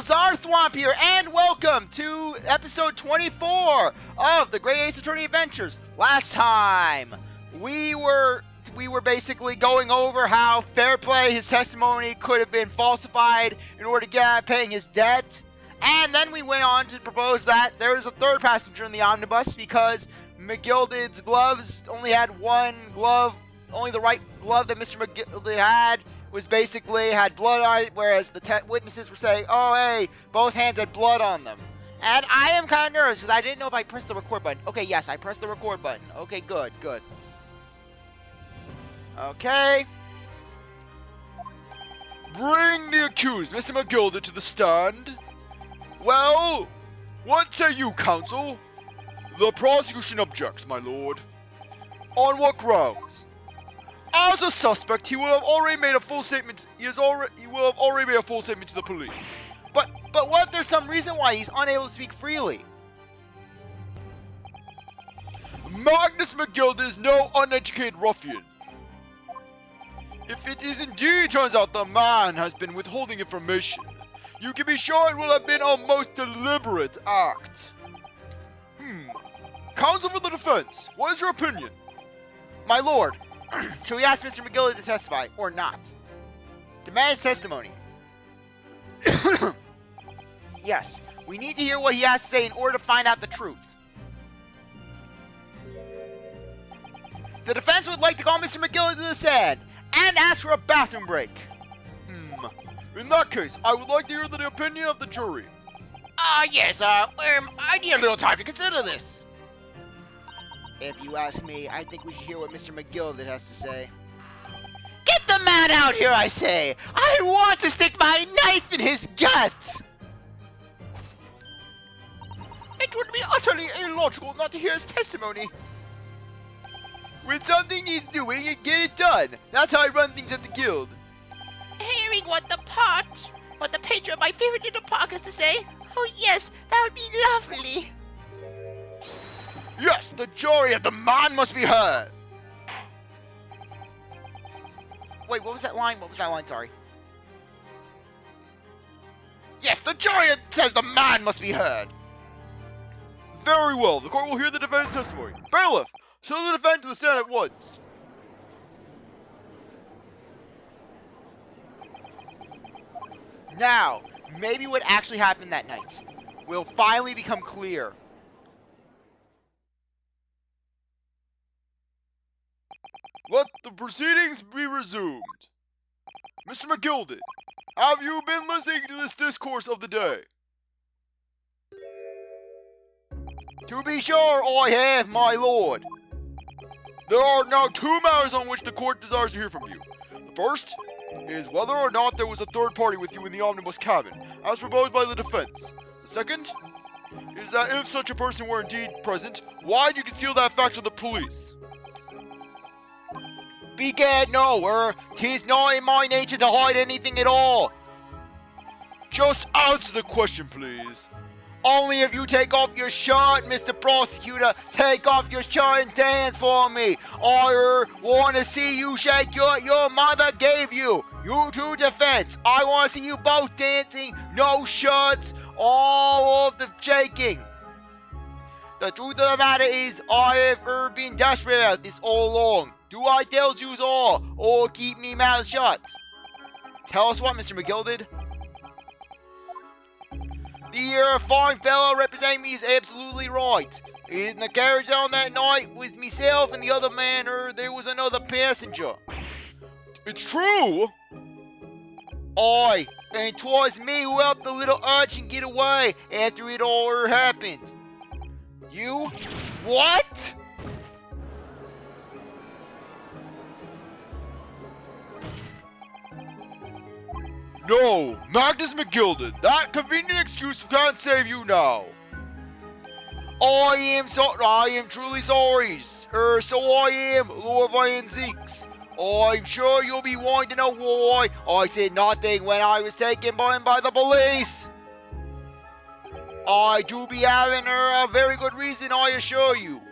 Hello, CzarThwomp here, and welcome to episode 24 of the Great Ace Attorney Adventures. Last time, we were basically going over how fair play, his testimony could have been falsified in order to get out of paying his debt. And then we went on to propose that there is a third passenger in the omnibus because McGilded's gloves only had one glove, only the right glove that Mr. McGilded had was basically had blood on it, whereas the witnesses were saying, oh, hey, both hands had blood on them. And I am kind of nervous because I didn't know if I pressed the record button. Okay, yes, I pressed the record button. Okay, good. Okay. Bring the accused, Mr. McGilded, to the stand. Well, what say you, counsel? The prosecution objects, my lord. On what grounds? As a suspect, he will have already made a full statement. He will have already made a full statement to the police. But what if there's some reason why he's unable to speak freely? Magnus McGilded is no uneducated ruffian. If it is indeed turns out the man has been withholding information, you can be sure it will have been a most deliberate act. Counsel for the defense, what is your opinion? My lord, should we ask Mr. McGilded to testify, or not? Demand his testimony. Yes, we need to hear what he has to say in order to find out the truth. The defense would like to call Mr. McGilded to the stand and ask for a bathroom break. In that case, I would like to hear the opinion of the jury. Yes, I need a little time to consider this. If you ask me, I think we should hear what Mr. McGilded has to say. Get the man out here, I say! I want to stick my knife in his gut! It would be utterly illogical not to hear his testimony. When something needs doing, you get it done. That's how I run things at the guild. Hearing what the patron of my favorite little park has to say? Oh yes, that would be lovely. Yes, the jury of the man must be heard. Wait, what was that line? Sorry. Yes, the jury says the man must be heard. Very well, the court will hear the defense testimony. Bailiff, show the defense to the stand at once. Now, maybe what actually happened that night will finally become clear. Let the proceedings be resumed. Mr. McGilded, have you been listening to this discourse of the day? To be sure, I have, my lord. There are now two matters on which the court desires to hear from you. The first is whether or not there was a third party with you in the omnibus cabin, as proposed by the defense. The second is that if such a person were indeed present, why did you conceal that fact from the police? Begad no, 'tis not in my nature to hide anything at all. Just answer the question, please. Only if you take off your shirt, Mr. Prosecutor. Take off your shirt and dance for me. I want to see you shake your mother gave you. You two defense. I want to see you both dancing, no shirts, all of the shaking. The truth of the matter is, I have been desperate about this all along. Do I tell you all, or keep me mouth shut? Tell us what, Mr. McGilded? The fine fellow representing me is absolutely right. In the carriage on that night with myself and the other man, there was another passenger. It's true! Aye, and 'twas me who helped the little urchin get away after it all happened. You? What? No, Magnus McGilded, that convenient excuse can't save you now. I am truly sorry, so I am, Lord Van Zieks. I'm sure you'll be wanting to know why I said nothing when I was taken by the police. I do be having a very good reason, I assure you.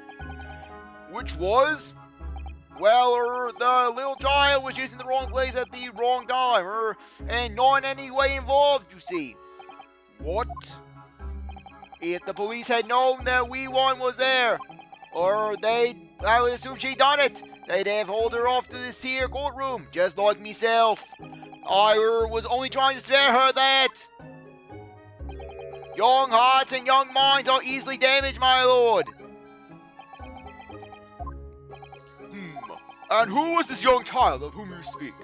Which was? Well, the little child was just in the wrong place at the wrong time, and not in any way involved, you see. What? If the police had known that Wee One was there, or I would assume she done it, they'd have hauled her off to this here courtroom, just like myself. I was only trying to spare her that. Young hearts and young minds are easily damaged, my lord. And who was this young child of whom you speak?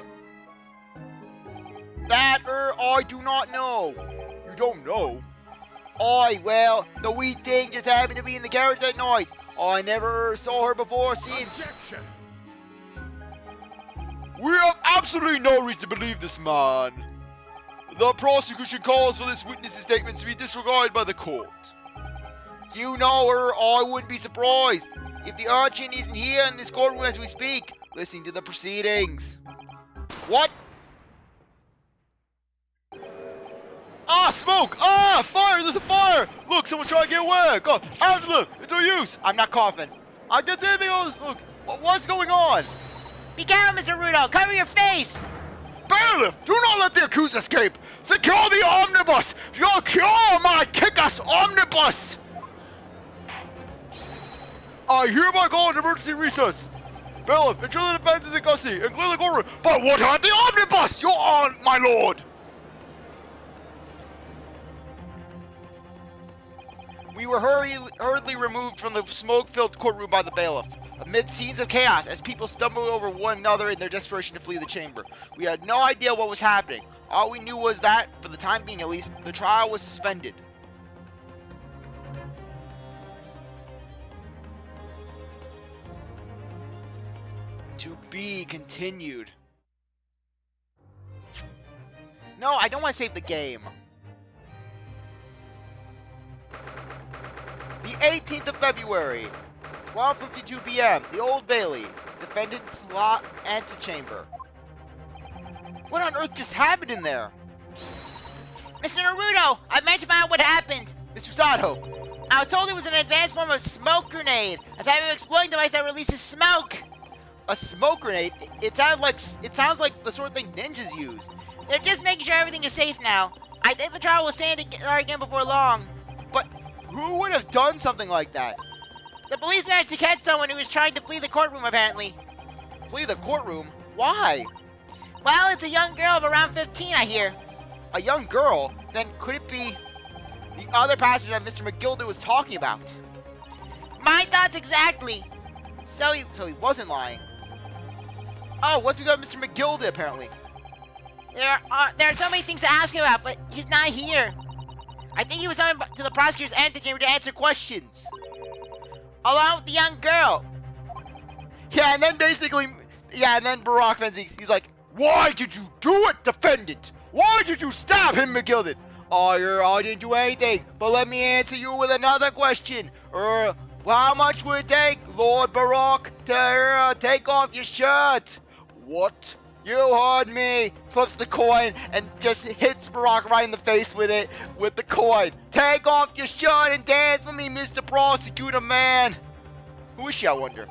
That, I do not know. You don't know? Well, the wee thing just happened to be in the carriage that night. I never saw her before since. Objection! We have absolutely no reason to believe this man. The prosecution calls for this witness's statement to be disregarded by the court. You know her, I wouldn't be surprised if the urchin isn't here in this courtroom as we speak, listening to the proceedings. What? Ah, smoke! Ah, fire! There's a fire! Look, someone's trying to get away! Go, out of them! It's no use! I'm not coughing. I can't see anything on the smoke! What's going on? Be careful, Mr. Rudo. Cover your face. Bailiff, do not let the accused escape! Secure the omnibus! Secure my kick-ass omnibus! I hereby call an emergency recess. Bailiff, ensure the defense is in custody and clear the courtroom. But what about the omnibus? You're on, my lord! We were hurriedly removed from the smoke-filled courtroom by the bailiff, amid scenes of chaos as people stumbled over one another in their desperation to flee the chamber. We had no idea what was happening. All we knew was that, for the time being at least, the trial was suspended. To be continued. No, I don't want to save the game. The 18th of February, 12:52 p.m., the Old Bailey, defendant's law antechamber. What on earth just happened in there? Mr. Naruto, I meant to find out what happened. Mr. Sato, I was told it was an advanced form of smoke grenade, a type of exploding device that releases smoke. a smoke grenade? It sounds like the sort of thing ninjas use. They're just making sure everything is safe now. I think the trial will stand again before long. But who would have done something like that? The police managed to catch someone who was trying to flee the courtroom, apparently. Flee the courtroom? Why? Well, it's a young girl of around 15, I hear. A young girl? Then could it be the other passenger that Mr. McGilded was talking about? My thoughts exactly. So he wasn't lying. Oh, what's we got Mr. McGilded, apparently? There are so many things to ask him about, but he's not here. I think he was summoned to the prosecutor's antechamber to answer questions. Along with the young girl. Yeah, and then Barack Fenzi, he's like, "Why did you do it, defendant? Why did you stab him, McGilded?" I didn't do anything, but let me answer you with another question. How much would it take, Lord Barack, to take off your shirt? What? You heard me. Flips the coin and just hits Barack right in the face with the coin. Take off your shirt and dance with me, Mr. Prosecutor Man. Who is she, I wonder?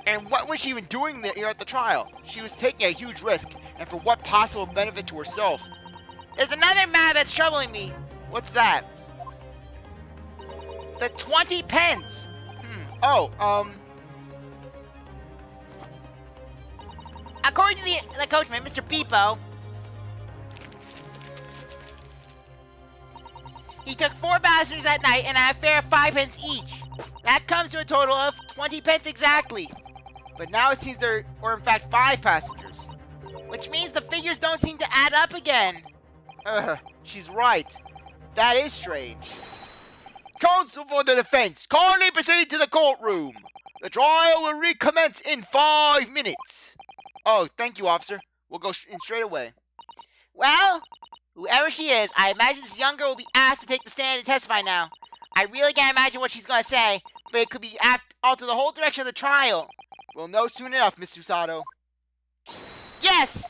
And what was she even doing here at the trial? She was taking a huge risk, and for what possible benefit to herself? There's another matter that's troubling me. What's that? The 20 pence. According to the coachman, Mr. Beepo, he took 4 passengers that night and had a fare of 5 pence each. That comes to a total of 20 pence exactly. But now it seems there were in fact 5 passengers. Which means the figures don't seem to add up again. She's right. That is strange. Counsel for the defense, kindly proceed to the courtroom. The trial will recommence in 5 minutes. Oh, thank you, officer. We'll go in straight away. Well, whoever she is, I imagine this young girl will be asked to take the stand and testify now. I really can't imagine what she's going to say, but it could be alter the whole direction of the trial. We'll know soon enough, Miss Susato. Yes!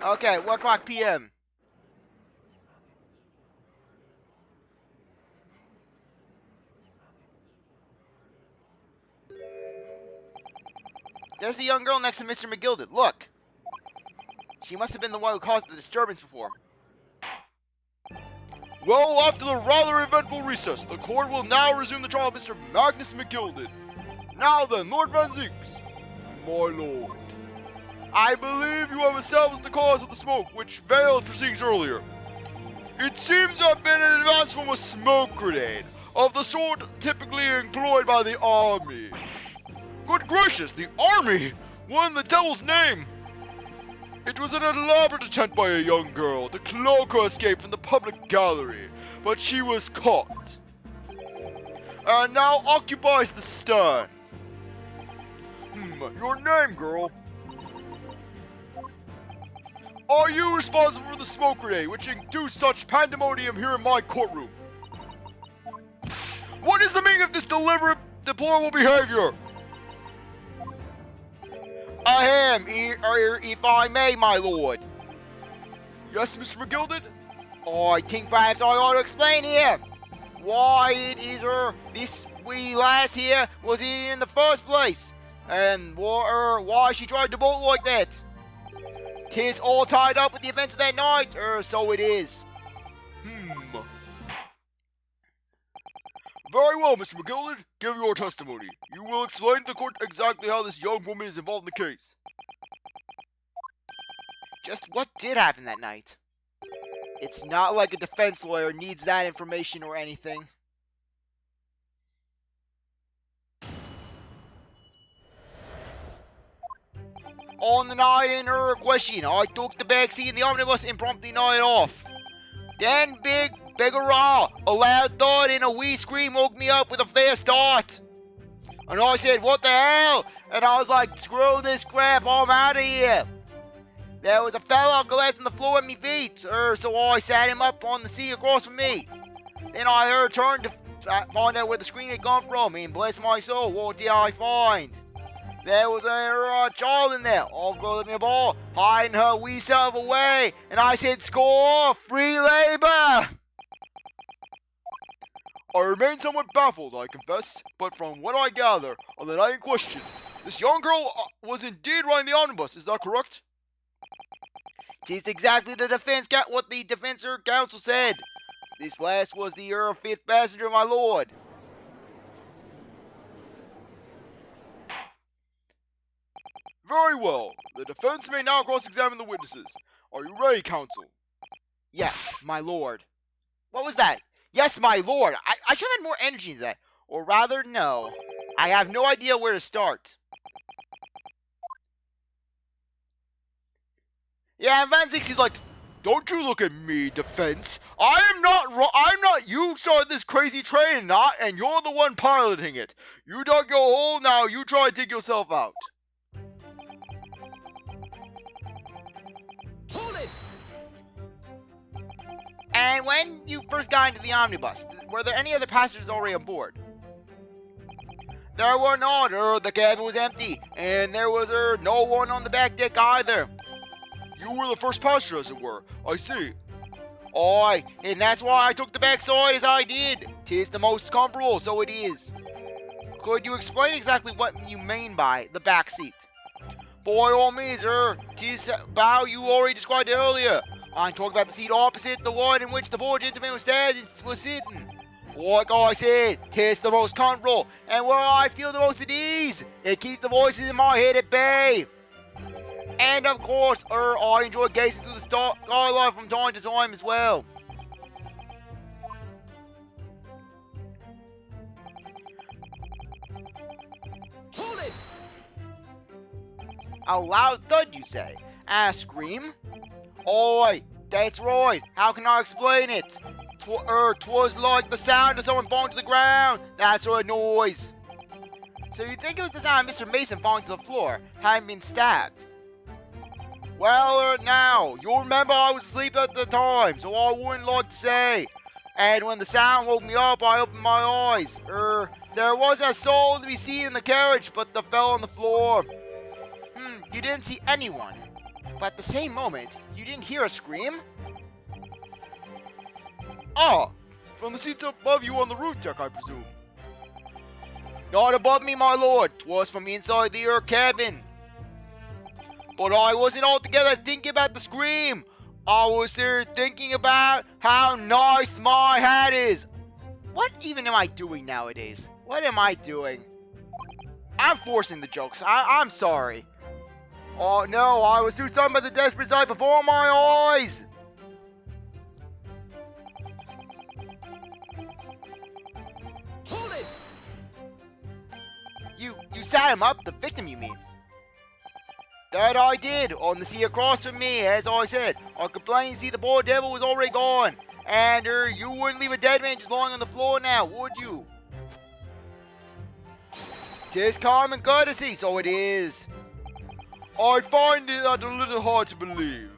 Okay, what o'clock p.m.? there's the young girl next to Mr. McGilded. Look. She must have been the one who caused the disturbance before. Well, after the rather eventful recess, the court will now resume the trial of Mr. Magnus McGilded. Now then, Lord Van Zieks, my lord, I believe you have established the cause of the smoke which veiled proceedings earlier. It seems to have been an advance from a smoke grenade, of the sort typically employed by the army. Good gracious, the army? What in the devil's name? It was an elaborate attempt by a young girl to cloak her escape from the public gallery, but she was caught, and now occupies the stand. Your name, girl? Are you responsible for the smoke grenade which induced such pandemonium here in my courtroom? What is the meaning of this deliberate, deplorable behavior? I am, if I may, my lord. Yes, Mr. McGilded? I think perhaps I ought to explain here why it is this wee lass here was here in the first place, and why she tried to bolt like that. 'Tis all tied up with the events of that night, so it is. Very well, Mr. McGilded. Give your testimony. You will explain to the court exactly how this young woman is involved in the case. Just what did happen that night? It's not like a defense lawyer needs that information or anything. On the night in her question, I took the back seat in the omnibus and promptly nodded off. Then big hurrah, a loud thud and a wee scream woke me up with a fast start. And I said, what the hell? And I was like, screw this crap, I'm out of here. There was a fella collapsed on the floor at me feet, so I sat him up on the seat across from me. Then I turned to find out where the scream had come from, and bless my soul, what did I find? There was a child in there, all girl in a ball, hiding her wee self away, and I said, score, free labor! I remain somewhat baffled, I confess, but from what I gather, on the night in question, this young girl was indeed riding the omnibus, is that correct? 'Tis exactly what the defense counsel said. This last was the fifth passenger, my lord. Very well. The defense may now cross-examine the witnesses. Are you ready, counsel? Yes, my lord. What was that? Yes, my lord. I should have had more energy than that. Or rather, no. I have no idea where to start. Yeah, and Van Zieks is like, don't you look at me, defense. I'm not. You started this crazy train, and you're the one piloting it. You dug your hole, now you try to dig yourself out. Hold it! And when you first got into the omnibus, were there any other passengers already on board? There were not. The cabin was empty, and there was no one on the back deck either. You were the first passenger, as it were. I see. Aye, and that's why I took the back side as I did. 'Tis the most comfortable, so it is. Could you explain exactly what you mean by the back seat? By all means, 'tis how you already described it earlier. I'm talking about the seat opposite the one in which the poor gentleman was sitting. Like I said, 'tis the most comfortable, and where I feel the most at ease. It keeps the voices in my head at bay. And of course, I enjoy gazing through the skylight from time to time as well. Hold it! A loud thud, you say? A scream? Oi, that's right. How can I explain it? 'Twas like the sound of someone falling to the ground. That sort of noise. So you think it was the sound of Mr. Mason falling to the floor, having been stabbed? Well, now, you'll remember I was asleep at the time, so I wouldn't like to say. And when the sound woke me up, I opened my eyes. There was a soul to be seen in the carriage, but they fell on the floor. You didn't see anyone. But at the same moment, you didn't hear a scream? Ah, from the seats above you on the roof deck, I presume. Not above me, my lord. 'Twas from inside the cabin. But I wasn't altogether thinking about the scream. I was there thinking about how nice my hat is. What even am I doing nowadays? What am I doing? I'm forcing the jokes. I'm sorry. Oh no, I was too stunned by the desperate sight before my eyes. Hold it! You sat him up, the victim you mean? That I did, on the seat across from me, as I said. I could plainly see the poor devil was already gone. And, you wouldn't leave a dead man just lying on the floor now, would you? 'Tis common courtesy, so it is. I find it a little hard to believe.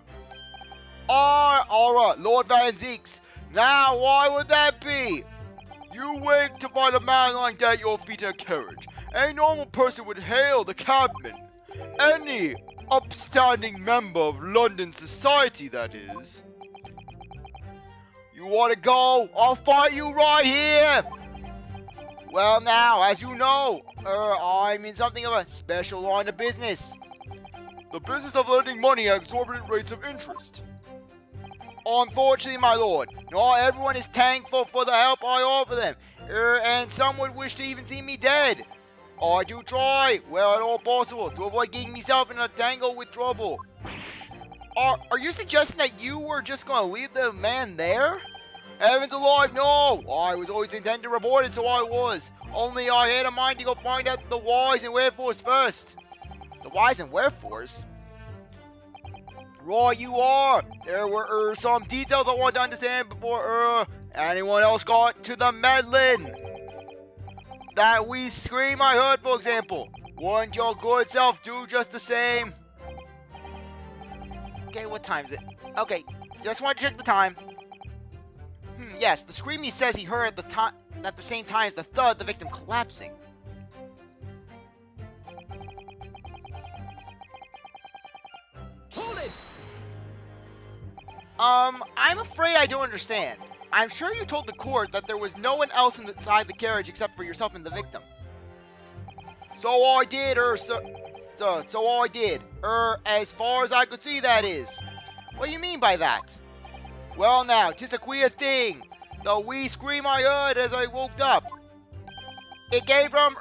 Alright, Lord Van Zieks. Now, why would that be? You wake to find a man lying dead at your feet in a carriage. A normal person would hail the cabman. Any upstanding member of London society, that is. You want to go? I'll fight you right here. Well now, as you know, I'm in something of a special line of business. The business of lending money at exorbitant rates of interest. Unfortunately, my lord, not everyone is thankful for the help I offer them, and some would wish to even see me dead. I do try, where at all possible, to avoid getting myself in a tangle with trouble. Are you suggesting that you were just going to leave the man there? Heavens alive, no! I was always intended to report it, so I was. Only I had a mind to go find out the whys and wherefores first. The whys and wherefores? Right, you are. There were some details I wanted to understand before anyone else got to the meddling. That wee scream I heard, for example. Wouldn't your good self do just the same? Okay, what time is it? Okay, just want to check the time. Yes, the scream he says he heard at the same time as the thud, the victim collapsing. Hold it! I'm afraid I don't understand. I'm sure you told the court that there was no one else inside the carriage except for yourself and the victim. So I did, so I did. As far as I could see, that is. What do you mean by that? Well now, 'tis a queer thing. The wee scream I heard as I woke up. It came from,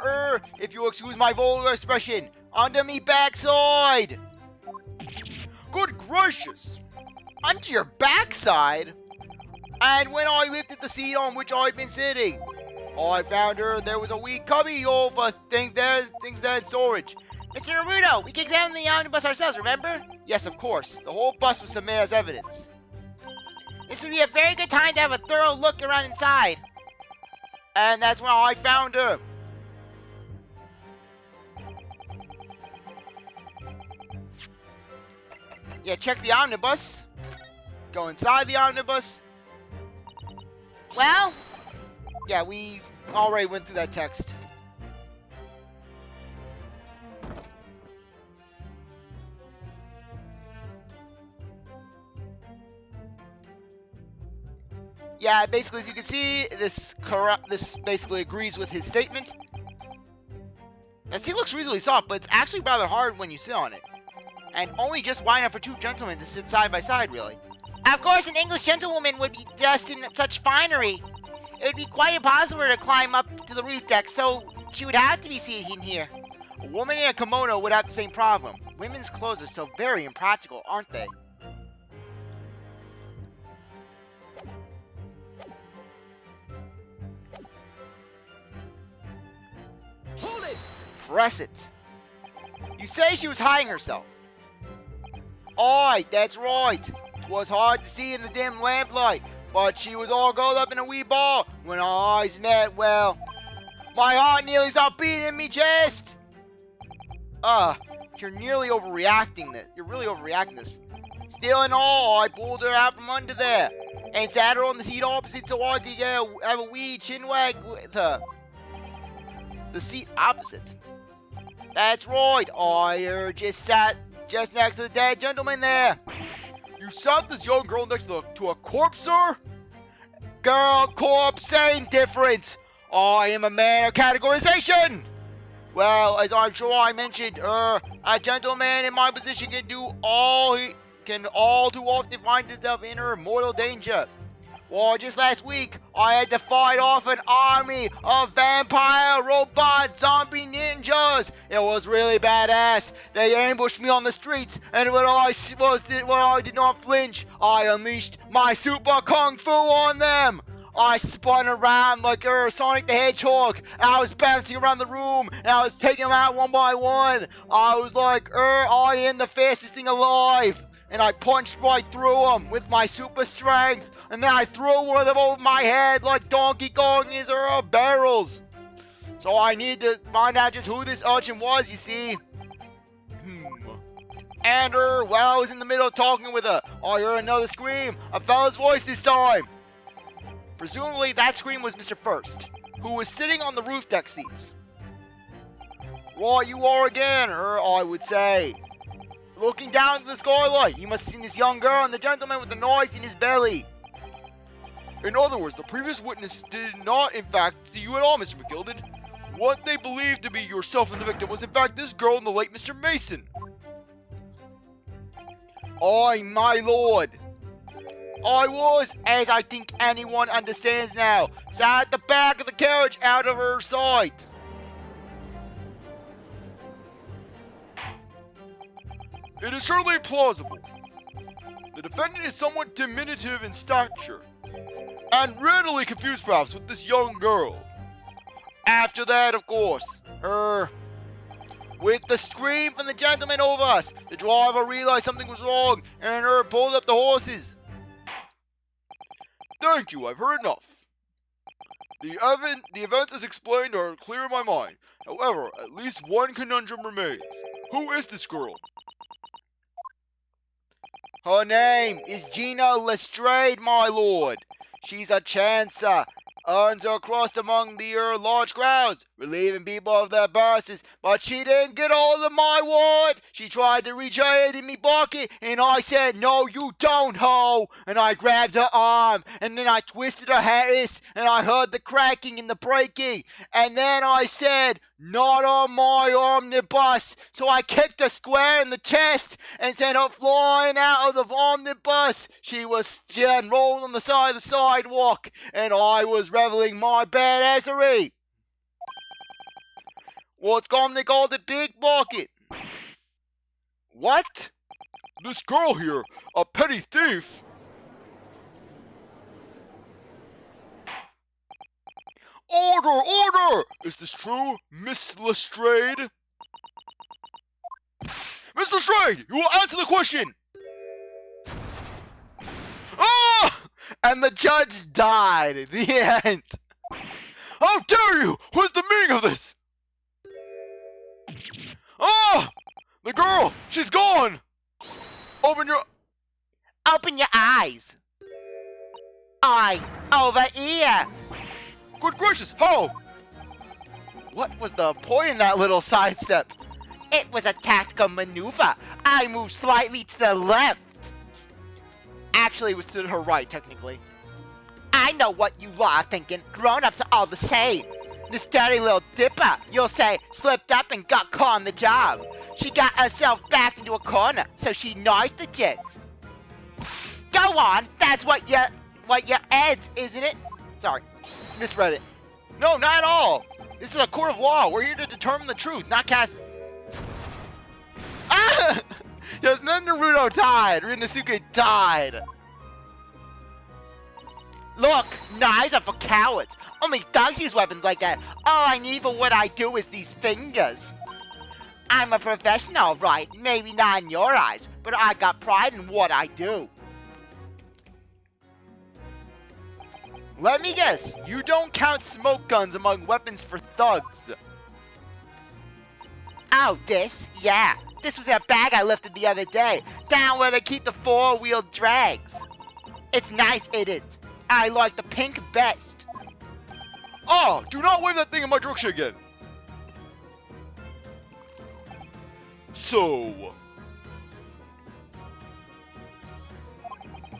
if you'll excuse my vulgar expression, under me backside. Good gracious! Under your backside? And when I lifted the seat on which I'd been sitting, I found there was a wee cubby of things there in storage. Mr. Naruto, we can examine the omnibus ourselves, remember? Yes, of course. The whole bus was submitted as evidence. This would be a very good time to have a thorough look around inside. And that's when I found her. Yeah, check the omnibus. Go inside the omnibus. Well? Yeah, we already went through that text. Yeah, basically, as you can see, this basically agrees with his statement. The seat looks reasonably soft, but it's actually rather hard when you sit on it. And only just wide enough for two gentlemen to sit side by side, really. Of course, an English gentlewoman would be dressed in such finery. It would be quite impossible to climb up to the roof deck, so she would have to be seated in here. A woman in a kimono would have the same problem. Women's clothes are so very impractical, aren't they? Hold it! Press it. You say she was hiding herself. Aye, that's right. 'Twas hard to see in the dim lamplight, but she was all curled up in a wee ball. When our eyes met, well, my heart nearly stopped beating in me chest. You're nearly overreacting this. You're really overreacting this. Still and all, I pulled her out from under there and sat her on the seat opposite so I could have a wee chin wag with her. The seat opposite. That's right. I just sat just next to the dead gentleman there. You sat this young girl next to a corpse, sir? Girl, corpse, same difference. I am a man of categorization. Well, as I'm sure I mentioned, a gentleman in my position can all too often find himself in mortal danger. Well, just last week, I had to fight off an army of vampire, robot, zombie ninjas. It was really badass. They ambushed me on the streets, and when I did not flinch, I unleashed my super kung fu on them. I spun around like Sonic the Hedgehog. I was bouncing around the room, and I was taking them out one by one. I was like, I am the fastest thing alive. And I punched right through them with my super strength. And then I threw one of them over my head like Donkey Kong is barrels. So I need to find out just who this urchin was, you see. And while I was in the middle of talking with her, I heard another scream. A fella's voice this time. Presumably that scream was Mr. First, who was sitting on the roof deck seats. Right you are again, I would say. Looking down at the skylight, you must have seen this young girl and the gentleman with the knife in his belly. In other words, the previous witness did not, in fact, see you at all, Mr. McGilded. What they believed to be yourself and the victim was, in fact, this girl and the late Mr. Mason. My lord. I was, as I think anyone understands now, sat at the back of the carriage out of her sight. It is certainly plausible. The defendant is somewhat diminutive in stature, and readily confused perhaps with this young girl. After that, of course, with the scream from the gentleman over us, the driver realized something was wrong and pulled up the horses. Thank you, I've heard enough. The events as explained are clear in my mind. However, at least one conundrum remains. Who is this girl? Her name is Gina Lestrade, my lord. She's a chancer. Earns her crust among the large crowds, relieving people of their bosses. But she didn't get hold of my ward. She tried to reach her hand in me bucket, and I said, "No, you don't, ho!" And I grabbed her arm, and then I twisted her wrist, and I heard the cracking and the breaking. And then I said, "Not on my omnibus." So I kicked her square in the chest and sent her flying out of the omnibus. She then rolled on the side of the sidewalk, and I was reveling my badassery. What's commonly called a pickpocket. What? This girl here, a petty thief? Order! Order! Is this true, Miss Lestrade? Miss Lestrade, you will answer the question! Ah! And the judge died. The end. How dare you! What's the meaning of this? Ah! The girl! She's gone! Open your eyes. I'm over here. Good gracious, how? What was the point in that little sidestep? It was a tactical maneuver. I moved slightly to the left. Actually, it was to her right, technically. I know what you are thinking. Grown-ups are all the same. This dirty little dipper, you'll say, slipped up and got caught on the job. She got herself backed into a corner, so she knifed the jets. Go on, that's what your adds, isn't it? Sorry, misread it. No, not at all. This is a court of law. We're here to determine the truth, not cast... Ah! Yes, then Naruto died. Ryuunosuke died. Look, knives are for cowards. Only thugs use weapons like that. All I need for what I do is these fingers. I'm a professional, right? Maybe not in your eyes, but I got pride in what I do. Let me guess, you don't count smoke guns among weapons for thugs. Oh, this? Yeah. This was a bag I lifted the other day, down where they keep the four-wheel drags. It's nice, isn't it? I like the pink best. Ah! Do not wave that thing in my direction again! So...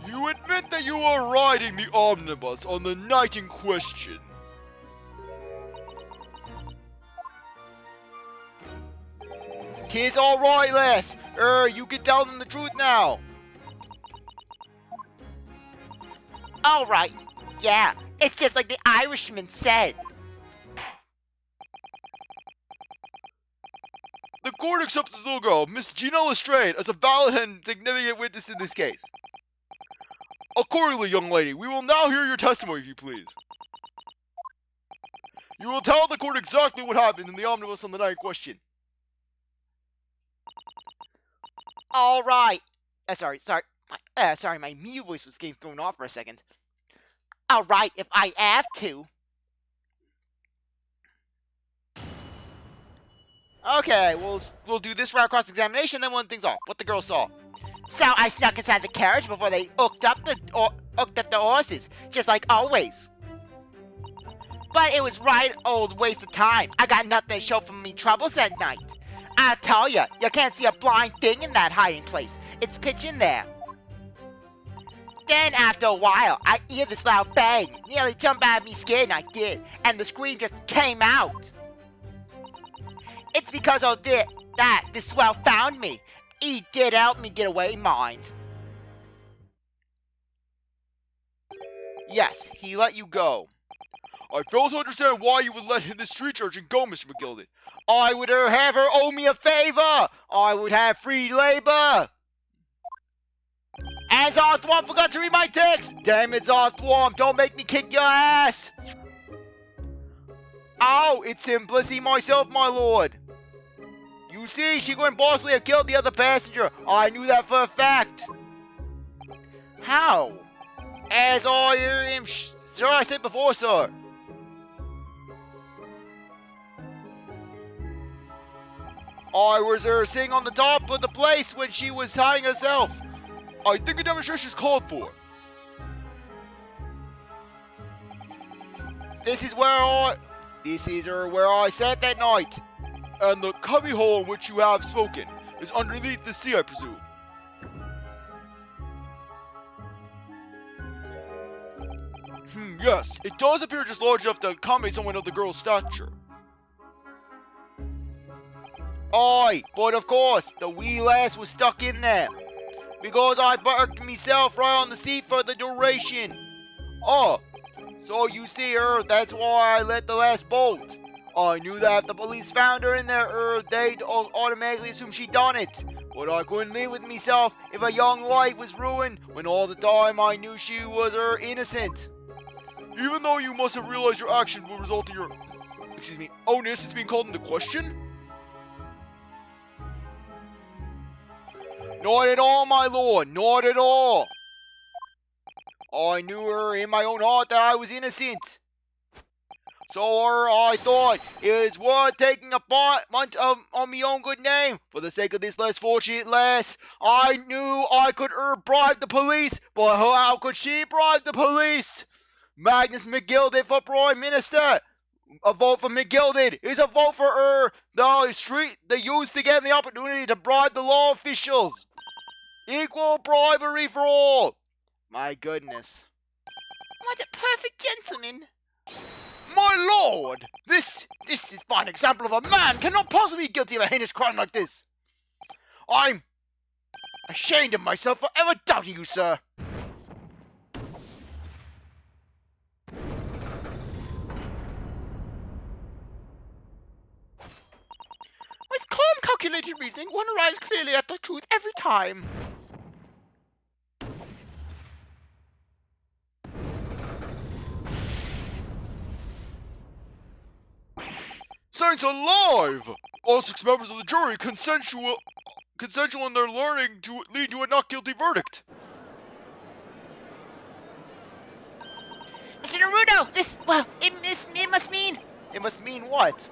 you admit that you were riding the omnibus on the night in question. 'Tis alright, lass. You can tell them the truth now. Alright, yeah, it's just like the Irishman said. The court accepts this little girl, Miss Gina Lestrade, as a valid and significant witness in this case. Accordingly, young lady, we will now hear your testimony, if you please. You will tell the court exactly what happened in the omnibus on the night in question. Alright. Sorry, my Mew voice was getting thrown off for a second. Alright, if I have to. Okay, we'll do this route cross-examination, then one thing's off. What the girl saw. So I snuck inside the carriage before they hooked up the horses, just like always. But it was right old waste of time. I got nothing to show for me troubles at night. I tell ya, you can't see a blind thing in that hiding place. It's pitch in there. Then after a while, I hear this loud bang. Nearly jumped out of me skin, I did. And the scream just came out. It's because of that this swell found me. He did help me get away, mind. Yes, he let you go. I fail to understand why you would let this street urchin go, Mr. McGilded. I would have her owe me a favor. I would have free labor. And CzarThwomp forgot to read my text. Damn it, CzarThwomp, don't make me kick your ass. Oh, it's simplicity myself, my lord. You see, she couldn't possibly have killed the other passenger. I knew that for a fact. How? As I am sure I said before, sir. I was sitting on the top of the place when she was tying herself. I think a demonstration is called for. This is where I sat that night. And the cubby hole in which you have spoken is underneath the sea, I presume. Yes, it does appear just large enough to accommodate someone of the girl's stature. Aye, but of course, the wee lass was stuck in there. Because I parked myself right on the seat for the duration. Oh, so you see her, that's why I let the lass bolt. I knew that if the police found her in there, they'd automatically assume she done it. But I couldn't live with myself if a young life was ruined, when all the time I knew she was innocent. Even though you must have realized your action will result in your, onus is being called into question? Not at all, my lord, not at all. I knew her in my own heart that I was innocent. So I thought it was worth taking a punt on my own good name for the sake of this less fortunate lass. I knew I could bribe the police, but how could she bribe the police? Magnus McGilded for Prime Minister. A vote for McGilded is a vote for the youth to get the opportunity to bribe the law officials. Equal bribery for all. My goodness. What a perfect gentleman. My lord! This is fine example of a man cannot possibly be guilty of a heinous crime like this. I'm ashamed of myself for ever doubting you, sir. With calm, calculated reasoning, one arrives clearly at the truth every time. Saints alive! All 6 members of the jury consensual in their learning to lead to a not guilty verdict. Mr. Naruto, it must mean... It must mean what?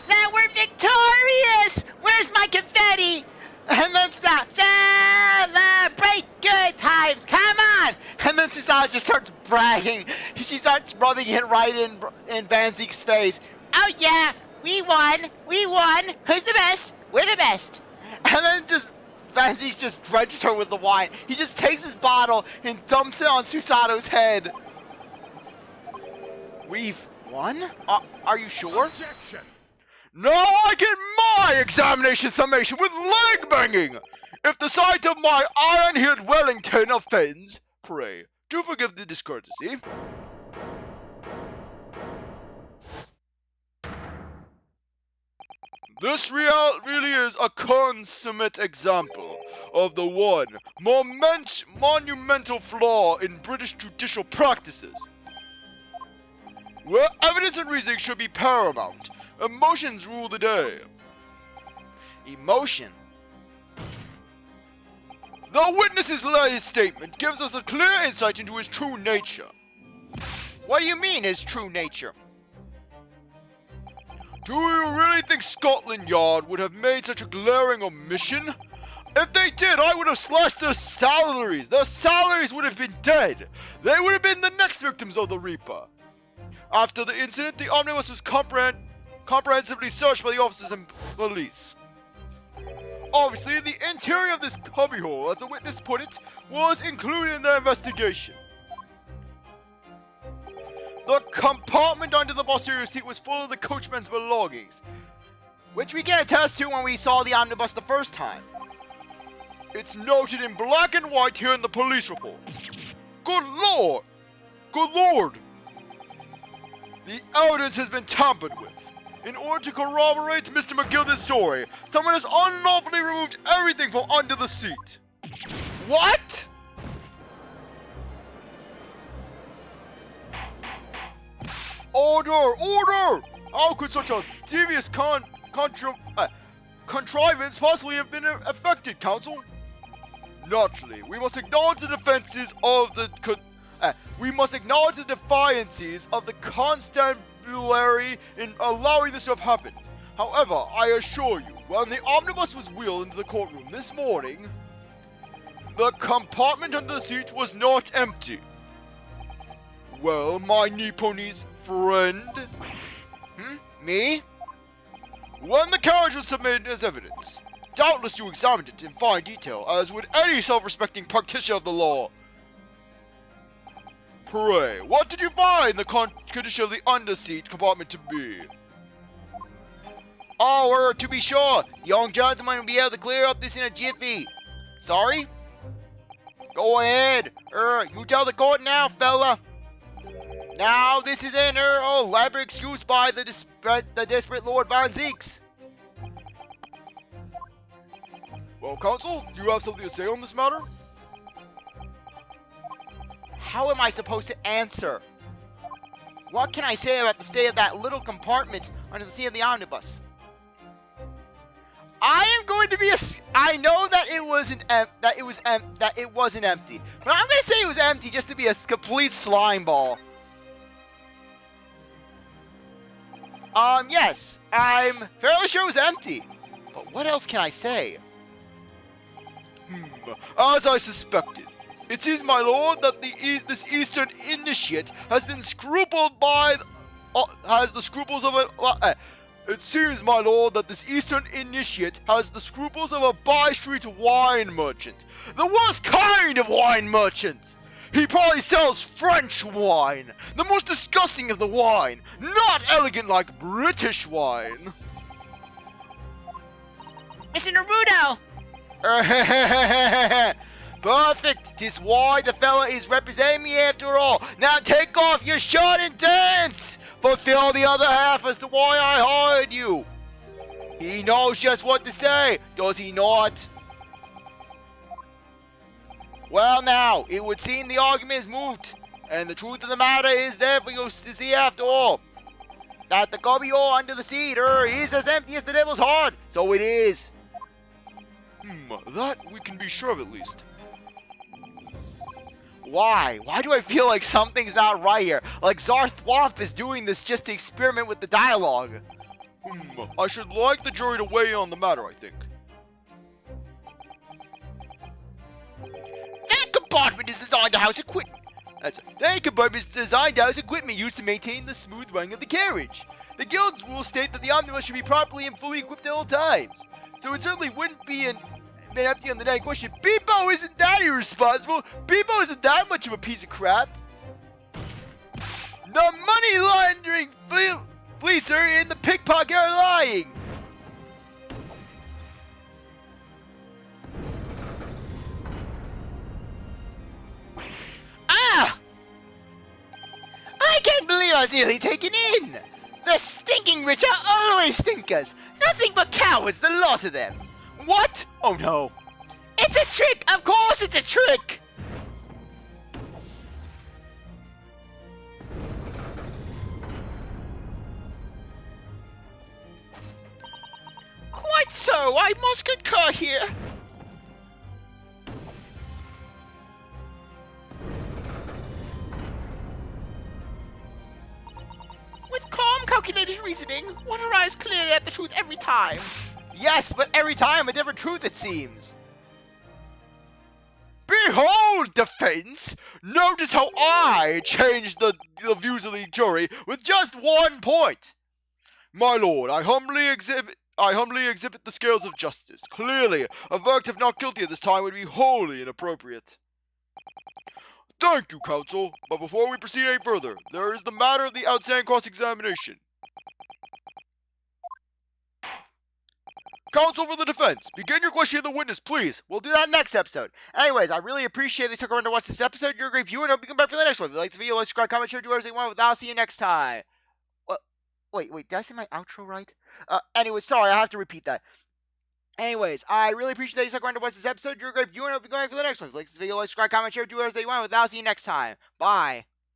That we're victorious! Where's my confetti? And then Celebrate good times, come on! And then Susanna just starts bragging. She starts rubbing it right in Van Zieks' face. Oh yeah, we won! Who's the best? We're the best! And then Van Zieks just drenches her with the wine. He just takes his bottle and dumps it on Susano's head. We've won? Are you sure? Objection! Now I get my examination summation with leg banging! If the sight of my iron-haired Wellington offends, pray, do forgive the discourtesy. This really is a consummate example of the one monumental flaw in British judicial practices, where evidence and reasoning should be paramount. Emotions rule the day. Emotion? The witness's latest statement gives us a clear insight into his true nature. What do you mean, his true nature? Do you really think Scotland Yard would have made such a glaring omission? If they did, I would have slashed their salaries. Their salaries would have been dead. They would have been the next victims of the Reaper. After the incident, the omnibus was comprehensively searched by the officers and police. Obviously, the interior of this cubbyhole, as the witness put it, was included in their investigation. The compartment under the posterior seat was full of the coachman's belongings, which we can attest to when we saw the omnibus the first time. It's noted in black and white here in the police report. Good lord! Good lord! The evidence has been tampered with. In order to corroborate Mr. McGilded's story, someone has unlawfully removed everything from under the seat. What? Order! Order! How could such a devious contrivance possibly have been effected, counsel? Naturally, we must acknowledge the defiances of the constabulary in allowing this to have happened. However, I assure you, when the omnibus was wheeled into the courtroom this morning, the compartment under the seat was not empty. Well, my Nipponi's friend? Me? When the carriage was submitted as evidence, doubtless you examined it in fine detail, as would any self-respecting practitioner of the law. Pray, what did you find the condition of the underseat compartment to be? Oh, to be sure, the young gentleman will be able to clear up this in a jiffy. Sorry? Go ahead. You tell the court now, fella. Now, this is an elaborate excuse by the desperate Lord Von Zieks. Well, counsel, do you have something to say on this matter? How am I supposed to answer? What can I say about the state of that little compartment under the seat of the omnibus? I am going to be I know that it wasn't empty, but I'm going to say it was empty just to be a complete slime ball. Yes, I'm fairly sure it was empty. But what else can I say? As I suspected, it seems, my lord, that this Eastern initiate has been scrupled by... has the scruples of a... it seems, my lord, that this Eastern initiate has the scruples of a by-street wine merchant. The worst kind of wine merchant! He probably sells French wine, the most disgusting of the wine, not elegant like British wine. Mr. Naruto! Perfect! 'Tis why the fella is representing me after all. Now take off your shirt and dance! Fulfill the other half as to why I hired you. He knows just what to say, does he not? Well now, it would seem the argument is moot, and the truth of the matter is there for you to see after all. That the cubbyhole under the seat is as empty as the devil's heart, so it is. That we can be sure of at least. Why? Why do I feel like something's not right here? Like CzarThwomp is doing this just to experiment with the dialogue. I should like the jury to weigh in on the matter, I think. That compartment is designed to house equipment. That compartment is designed to house equipment used to maintain the smooth running of the carriage. The guild's rules state that the omnibus should be properly and fully equipped at all times. So it certainly wouldn't be been empty on the night in question. Beepo isn't that irresponsible. Beepo isn't that much of a piece of crap. The money laundering Please, sir, and the pickpocket are lying! Ah! I can't believe I was nearly taken in! The stinking rich are always stinkers! Nothing but cowards, the lot of them! What? Oh no. It's a trick! Of course it's a trick! Quite so, I must concur here. With calm, calculated reasoning, one arrives clearly at the truth every time. Yes, but every time a different truth, it seems. Behold, defense! Notice how I changed the views of the jury with just 1 point! My lord, I humbly exhibit the scales of justice. Clearly, a verdict of not guilty at this time would be wholly inappropriate. Thank you, counsel, but before we proceed any further, there is the matter of the outstanding cross-examination. Counsel for the defense, begin your questioning of the witness, please. We'll do that next episode. Anyways, I really appreciate they took around to watch this episode. You're a great viewer, and I hope you come back for the next one. If you like the video, like, subscribe, comment, share, do everything you want. With that, I'll see you next time. Wait, did I say my outro right? Anyways, sorry, I have to repeat that. Anyways, I really appreciate that you stuck around to watch this episode. You're a great viewer, and I hope you come back for the next one. If you like this video, like, subscribe, comment, share, do everything you want. With that, I'll see you next time. Bye.